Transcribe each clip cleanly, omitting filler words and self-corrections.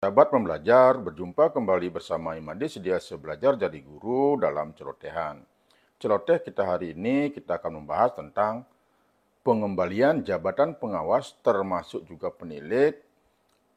Sahabat pembelajar, berjumpa kembali bersama Imade Sediasa Belajar Jadi Guru dalam celotehan. Celoteh kita hari ini kita akan membahas tentang pengembalian jabatan pengawas termasuk juga penilik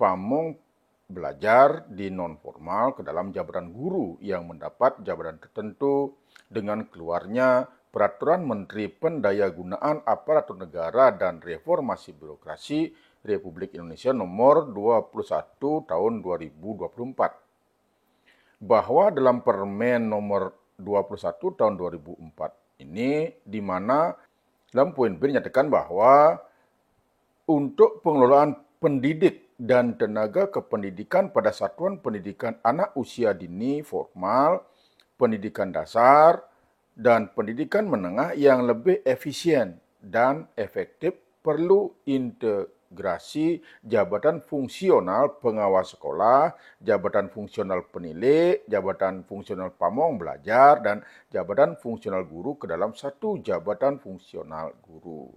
pamong belajar di non-formal ke dalam jabatan guru yang mendapat jabatan tertentu dengan keluarnya Peraturan Menteri Pendayagunaan Aparatur Negara dan Reformasi Birokrasi Republik Indonesia nomor 21 tahun 2024. Bahwa dalam Permen nomor 21 tahun 2004 ini di mana dalam poin B dinyatakan bahwa untuk pengelolaan pendidik dan tenaga kependidikan pada satuan pendidikan anak usia dini formal, pendidikan dasar, dan pendidikan menengah yang lebih efisien dan efektif perlu integrasi jabatan fungsional pengawas sekolah, jabatan fungsional penilik, jabatan fungsional pamong belajar, dan jabatan fungsional guru ke dalam satu jabatan fungsional guru.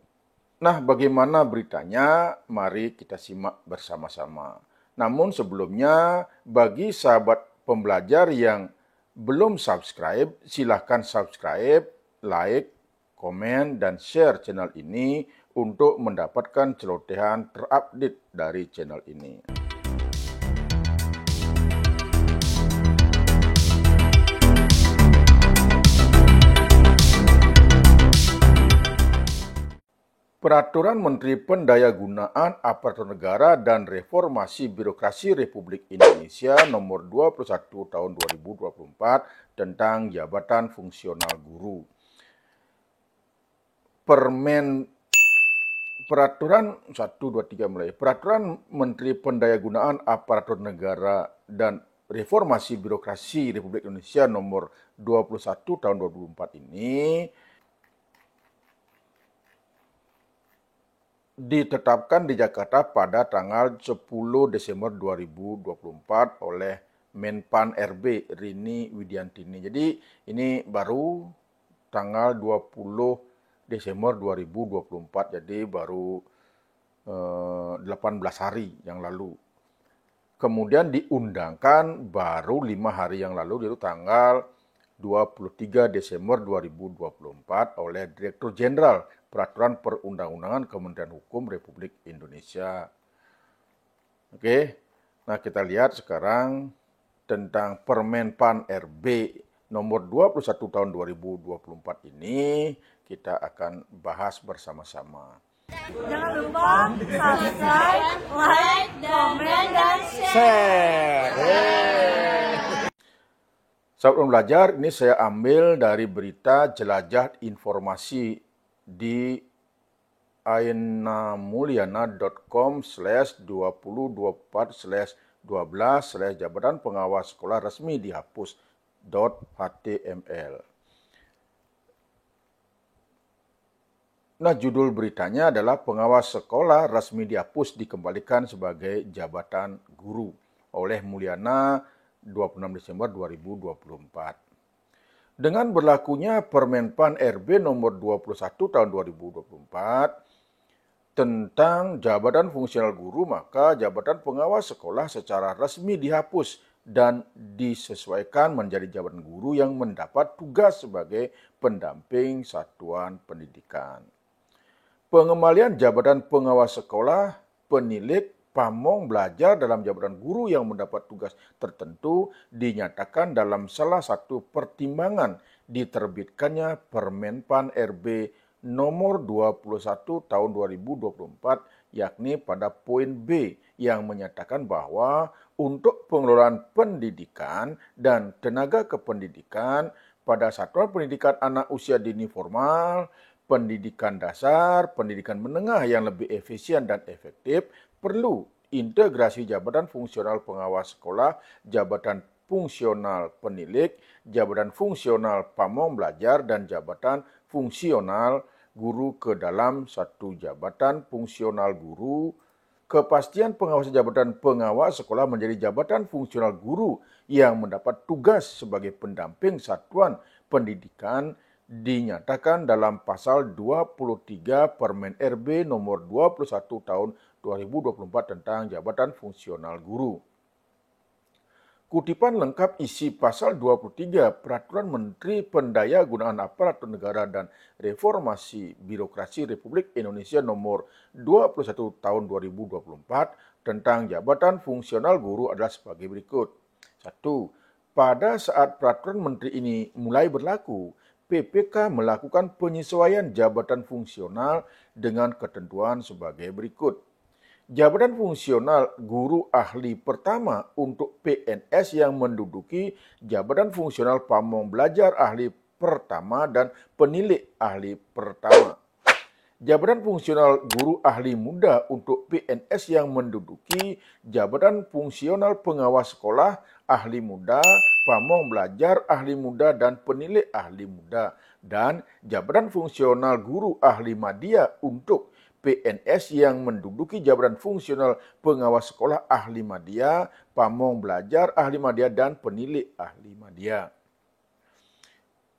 Nah, bagaimana beritanya? Mari kita simak bersama-sama. Namun sebelumnya, bagi sahabat pembelajar yang belum subscribe, silahkan subscribe, like, komen, dan share channel ini untuk mendapatkan celotehan terupdate dari channel ini. Peraturan Menteri Pendayagunaan Aparatur Negara dan Reformasi Birokrasi Republik Indonesia nomor 21 tahun 2024 tentang jabatan fungsional guru. Peraturan 1, 2, 3 mulai. Peraturan Menteri Pendayagunaan Aparatur Negara dan Reformasi Birokrasi Republik Indonesia nomor 21 tahun 2024 ini ditetapkan di Jakarta pada tanggal 10 Desember 2024 oleh Menpan RB Rini Widiantini. Jadi ini baru tanggal 20 Desember 2024, jadi baru 18 hari yang lalu. Kemudian diundangkan baru 5 hari yang lalu, yaitu tanggal 23 Desember 2024 oleh Direktur Jenderal Peraturan Perundang-undangan Kementerian Hukum Republik Indonesia. Oke, nah kita lihat sekarang tentang Permenpan RB nomor 21 tahun 2024 ini kita akan bahas bersama-sama. Jangan lupa subscribe, like, komen, dan share. Sahabat pembelajar, ini saya ambil dari berita jelajah informasi di ainamulyana.com/2024/12/ jabatan pengawas sekolah resmi dihapus.html. Nah, judul beritanya adalah pengawas sekolah resmi dihapus dikembalikan sebagai jabatan guru oleh Mulyana 26 Desember 2024. Dengan berlakunya Permenpan RB nomor 21 tahun 2024 tentang jabatan fungsional guru, maka jabatan pengawas sekolah secara resmi dihapus dan disesuaikan menjadi jabatan guru yang mendapat tugas sebagai pendamping satuan pendidikan. Pengembalian jabatan pengawas sekolah, penilik, pamong belajar dalam jabatan guru yang mendapat tugas tertentu dinyatakan dalam salah satu pertimbangan diterbitkannya Permenpan RB nomor 21 tahun 2024, yakni pada poin B yang menyatakan bahwa untuk pengelolaan pendidikan dan tenaga kependidikan pada satuan pendidikan anak usia dini formal, pendidikan dasar, pendidikan menengah yang lebih efisien dan efektif, perlu integrasi jabatan fungsional pengawas sekolah, jabatan fungsional penilik, jabatan fungsional pamong belajar, dan jabatan fungsional guru ke dalam satu jabatan fungsional guru. Kepastian pengawasan jabatan pengawas sekolah menjadi jabatan fungsional guru yang mendapat tugas sebagai pendamping satuan pendidikan dinyatakan dalam pasal 23 Permen RB nomor 21 tahun 2024 tentang jabatan fungsional guru. Kutipan lengkap isi pasal 23 Peraturan Menteri Pendayagunaan Aparatur Negara dan Reformasi Birokrasi Republik Indonesia nomor 21 tahun 2024 tentang jabatan fungsional guru adalah sebagai berikut. 1. Pada saat peraturan menteri ini mulai berlaku, PPK melakukan penyesuaian jabatan fungsional dengan ketentuan sebagai berikut. Jabatan fungsional guru ahli pertama untuk PNS yang menduduki jabatan fungsional pamong belajar ahli pertama dan penilik ahli pertama. Jabatan fungsional guru ahli muda untuk PNS yang menduduki jabatan fungsional pengawas sekolah ahli muda, pamong belajar ahli muda dan penilik ahli muda. Dan jabatan fungsional guru ahli madya untuk PNS yang menduduki jabatan fungsional pengawas sekolah ahli madya, pamong belajar ahli madya dan penilik ahli madya.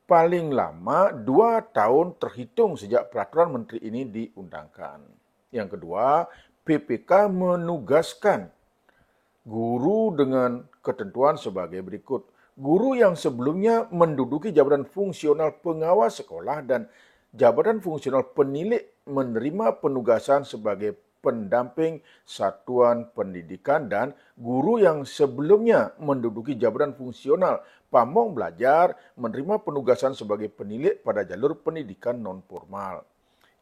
Paling lama 2 tahun terhitung sejak peraturan menteri ini diundangkan. Yang kedua, PPK menugaskan guru dengan ketentuan sebagai berikut. Guru yang sebelumnya menduduki jabatan fungsional pengawas sekolah dan jabatan fungsional penilik menerima penugasan sebagai pendamping satuan pendidikan dan guru yang sebelumnya menduduki jabatan fungsional pamong belajar menerima penugasan sebagai penilik pada jalur pendidikan non-formal.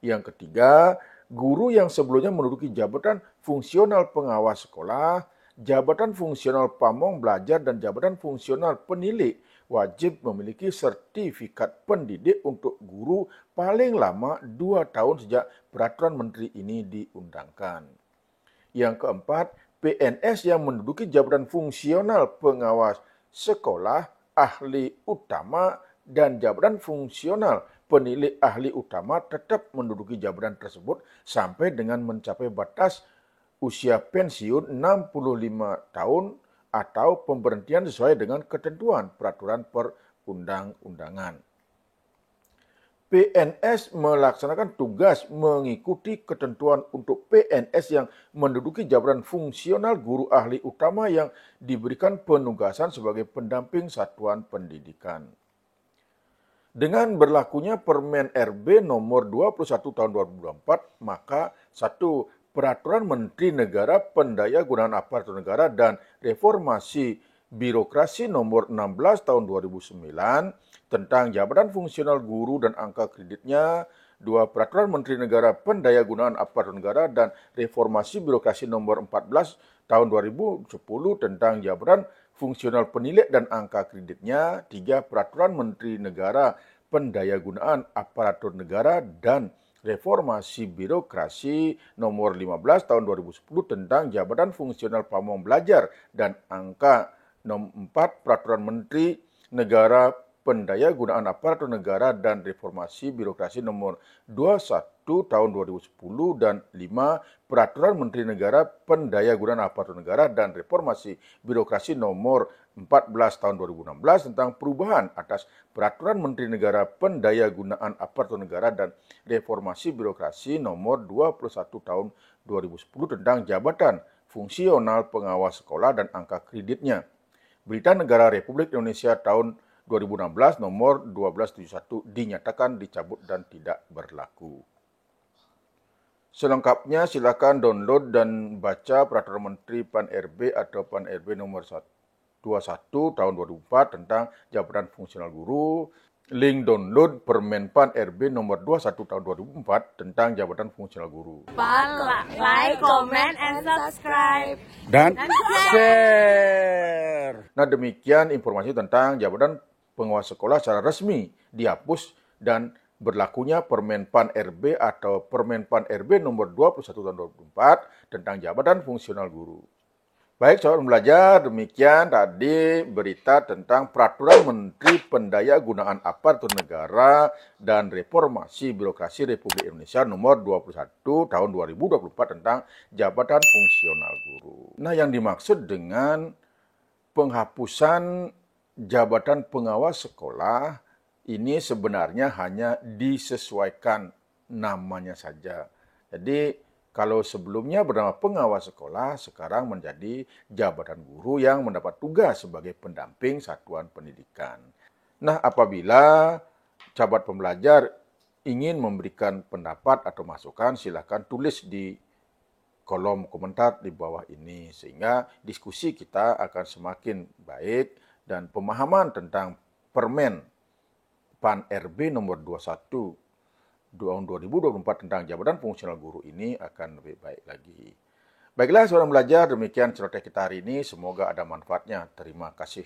Yang ketiga, guru yang sebelumnya menduduki jabatan fungsional pengawas sekolah, jabatan fungsional pamong belajar dan jabatan fungsional penilik wajib memiliki sertifikat pendidik untuk guru paling lama 2 tahun sejak peraturan menteri ini diundangkan. Yang keempat, PNS yang menduduki jabatan fungsional pengawas sekolah, ahli utama, dan jabatan fungsional penilik ahli utama tetap menduduki jabatan tersebut sampai dengan mencapai batas usia pensiun 65 tahun atau pemberhentian sesuai dengan ketentuan peraturan perundang-undangan. PNS melaksanakan tugas mengikuti ketentuan untuk PNS yang menduduki jabatan fungsional guru ahli utama yang diberikan penugasan sebagai pendamping satuan pendidikan. Dengan berlakunya Permen RB nomor 21 tahun 2024, maka 1. Peraturan Menteri Negara Pendayagunaan Aparatur Negara dan Reformasi Birokrasi nomor 16 tahun 2009 tentang jabatan fungsional guru dan angka kreditnya. 2. Peraturan Menteri Negara Pendayagunaan Aparatur Negara dan Reformasi Birokrasi nomor 14 tahun 2010 tentang jabatan fungsional penilik dan angka kreditnya. 3. Peraturan Menteri Negara Pendayagunaan Aparatur Negara dan Reformasi Birokrasi nomor 15 tahun 2010 tentang jabatan fungsional pamong belajar dan angka 4 Peraturan Menteri Negara Pendayagunaan Aparatur Negara dan Reformasi Birokrasi nomor 21 tahun 2010 dan 5 Peraturan Menteri Negara Pendayagunaan Aparatur Negara dan Reformasi Birokrasi nomor 14 tahun 2016 tentang perubahan atas Peraturan Menteri Negara Pendayagunaan Aparatur Negara dan Reformasi Birokrasi nomor 21 tahun 2010 tentang jabatan fungsional pengawas sekolah dan angka kreditnya. Berita Negara Republik Indonesia tahun 2016 nomor 1271 dinyatakan dicabut dan tidak berlaku. Selengkapnya silakan download dan baca Peraturan Menteri PAN-RB atau PAN-RB nomor 21 tahun 2004 tentang jabatan fungsional guru. Link download Permen PAN-RB nomor 21 tahun 2004 tentang jabatan fungsional guru. Like, comment, and subscribe. Dan share. Nah, demikian informasi tentang jabatan pengawas sekolah secara resmi dihapus dan berlakunya Permen PAN-RB atau Permen PAN-RB nomor 21 tahun 2004 tentang jabatan fungsional guru. Baik, sahabat belajar, demikian tadi berita tentang Peraturan Menteri Pendayagunaan Aparatur Negara dan Reformasi Birokrasi Republik Indonesia nomor 21 tahun 2024 tentang jabatan fungsional guru. Nah, yang dimaksud dengan penghapusan jabatan pengawas sekolah ini sebenarnya hanya disesuaikan namanya saja. Jadi Kalau sebelumnya bernama pengawas sekolah, sekarang menjadi jabatan guru yang mendapat tugas sebagai pendamping satuan pendidikan. Nah, apabila sahabat pembelajar ingin memberikan pendapat atau masukan, silakan tulis di kolom komentar di bawah ini, sehingga diskusi kita akan semakin baik dan pemahaman tentang Permen PAN RB nomor 21 tahun 2024 tentang jabatan fungsional guru ini akan lebih baik lagi. Baiklah, saudara belajar, demikian celoteh kita hari ini. Semoga ada manfaatnya. Terima kasih.